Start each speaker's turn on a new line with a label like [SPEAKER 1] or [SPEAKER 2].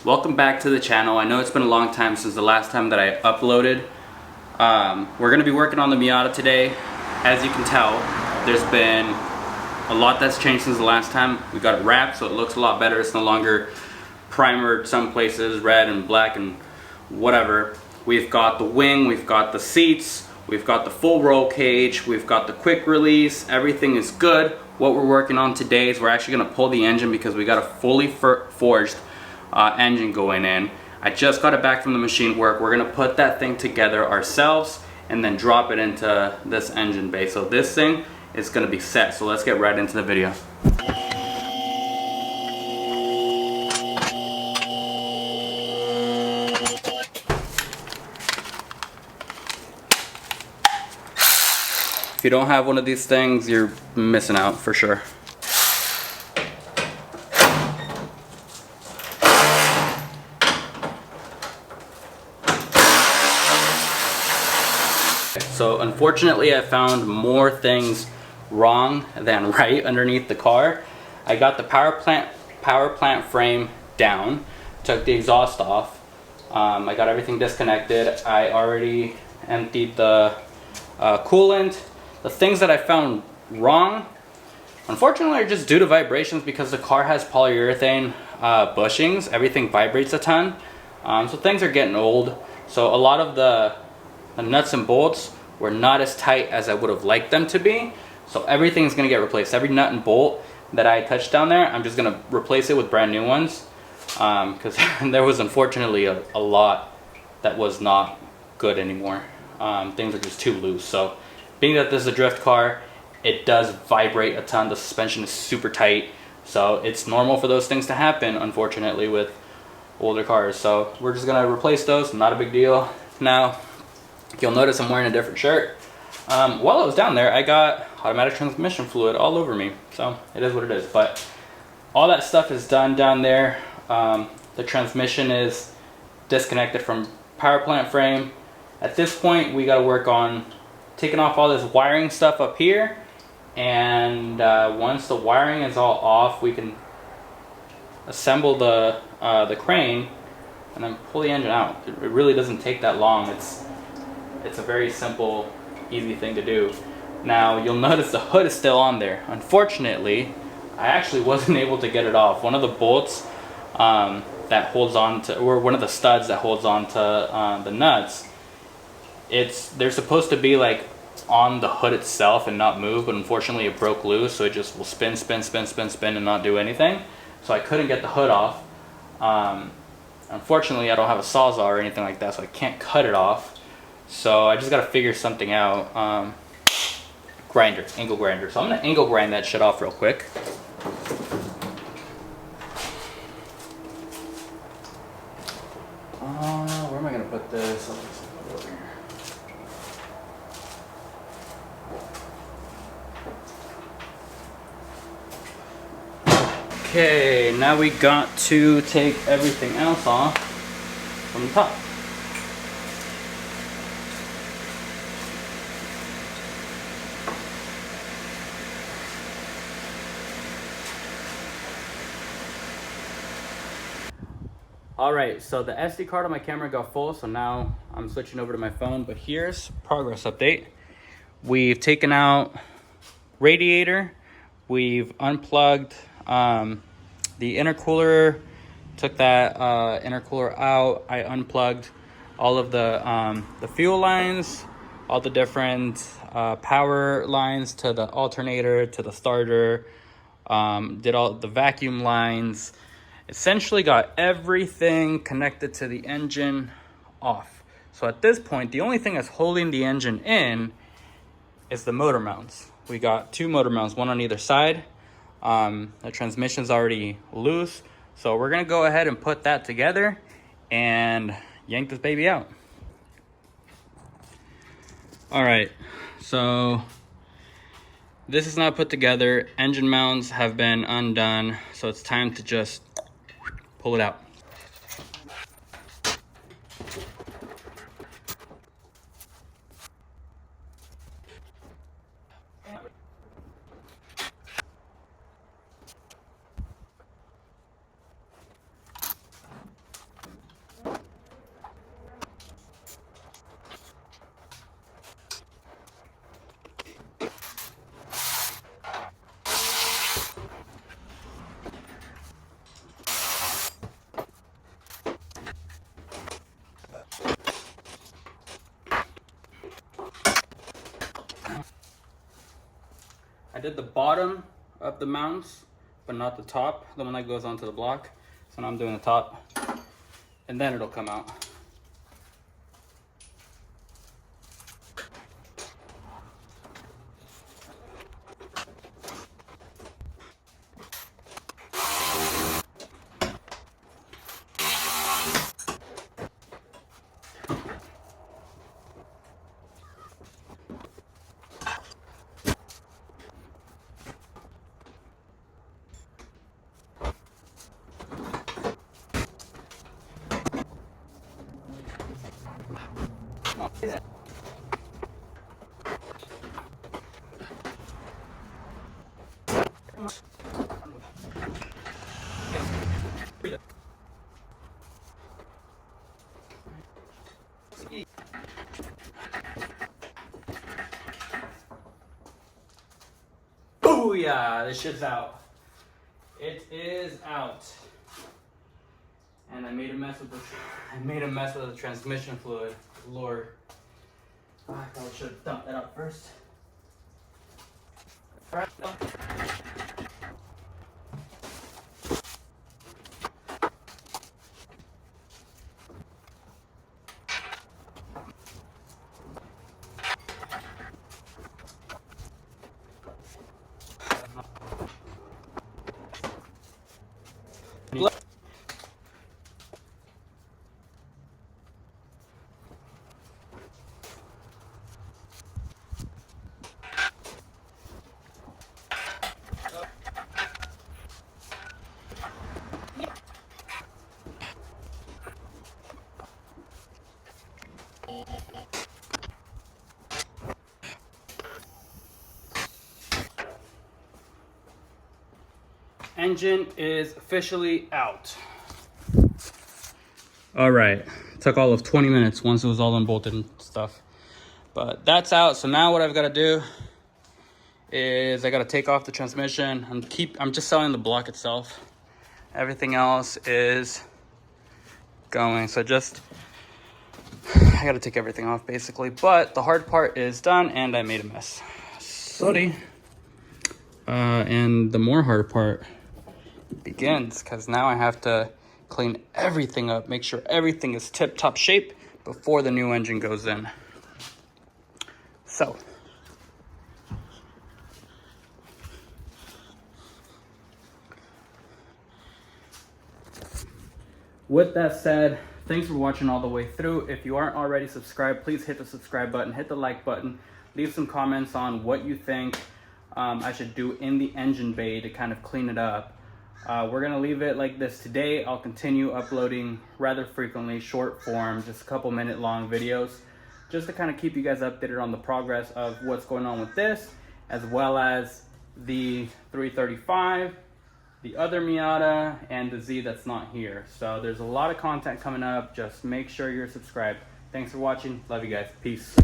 [SPEAKER 1] welcome back to the channel. I know it's been a long time since the last time that I uploaded. We're going to be working on the Miata today. As you can tell, there's been a lot that's changed since the last time. We got it wrapped so it looks a lot better. It's no longer primered some places, red and black and whatever. We've got the wing, we've got the seats, we've got the full roll cage, we've got the quick release. Everything is good. What we're working on today is we're actually going to pull the engine because we got a fully forged engine going in. I just got it back from the machine work. We're going to put that thing together ourselves and then drop it into this engine bay. So this thing is going to be set. So let's get right into the video. If you don't have one of these things, you're missing out for sure. So unfortunately I found more things wrong than right underneath the car. I got the power plant frame down, took the exhaust off. I got everything disconnected. I already emptied the coolant. The things that I found wrong, unfortunately, are just due to vibrations because the car has polyurethane bushings. Everything vibrates a ton. So things are getting old. So a lot of the nuts and bolts were not as tight as I would have liked them to be. So everything's gonna get replaced. Every nut and bolt that I touched down there, I'm just gonna replace it with brand new ones. Because there was unfortunately a lot that was not good anymore. Things are just too loose. So being that this is a drift car, it does vibrate a ton. The suspension is super tight. So it's normal for those things to happen, unfortunately, with older cars. So we're just gonna replace those, not a big deal. Now, you'll notice I'm wearing a different shirt. While I was down there, I got automatic transmission fluid all over me. So it is what it is. But all that stuff is done down there. The transmission is disconnected from power plant frame. At this point, we got to work on taking off all this wiring stuff up here. And once the wiring is all off, we can assemble the crane and then pull the engine out. It really doesn't take that long. It's a very simple, easy thing to do. Now, you'll notice the hood is still on there. Unfortunately, I actually wasn't able to get it off. One of the bolts that holds on to, or one of the studs that holds on to the nuts, they're supposed to be like on the hood itself and not move, but unfortunately it broke loose, so it just will spin and not do anything. So I couldn't get the hood off. Unfortunately, I don't have a sawzall or anything like that, so I can't cut it off. So I just got to figure something out. Angle grinder. So I'm going to angle grind that shit off real quick. Where am I going to put this? I'll put it over here. Okay, now we got to take everything else off from the top. Alright, so the SD card on my camera got full, so now I'm switching over to my phone, but here's progress update. We've taken out radiator, we've unplugged the intercooler, took that intercooler out. I unplugged all of the fuel lines, all the different power lines to the alternator, to the starter, did all the vacuum lines. Essentially got everything connected to the engine off. So at this point, the only thing that's holding the engine in is the motor mounts. We got two motor mounts, one on either side. The transmission's already loose. So we're gonna go ahead and put that together and yank this baby out. All right, so this is not put together. Engine mounts have been undone. So it's time to just pull it out. did the bottom of the mounts, but not the top, the one that goes onto the block. So now I'm doing the top, and then it'll come out. Booyah! This shit's out. It is out. And I made a mess with the transmission fluid. Lord. Oh, I probably should have dumped that out first. Alright. Engine is officially out. All right, took all of 20 minutes once it was all unbolted and stuff. But that's out, so now what I've gotta do is I gotta take off the transmission. I'm just selling the block itself. Everything else is going, so I gotta take everything off basically. But the hard part is done and I made a mess. Sorry. And the more hard part begins, because now I have to clean everything up, make sure everything is tip-top shape before the new engine goes in. So with that said, thanks for watching all the way through. If you aren't already subscribed, please hit the subscribe button, hit the like button, leave some comments on what you think I should do in the engine bay to kind of clean it up. We're gonna leave it like this today. I'll continue uploading rather frequently, short form, just a couple minute long videos, just to kind of keep you guys updated on the progress of what's going on with this, as well as the 335, the other Miata, and the Z that's not here. So there's a lot of content coming up. Just make sure you're subscribed. Thanks for watching. Love you guys. Peace.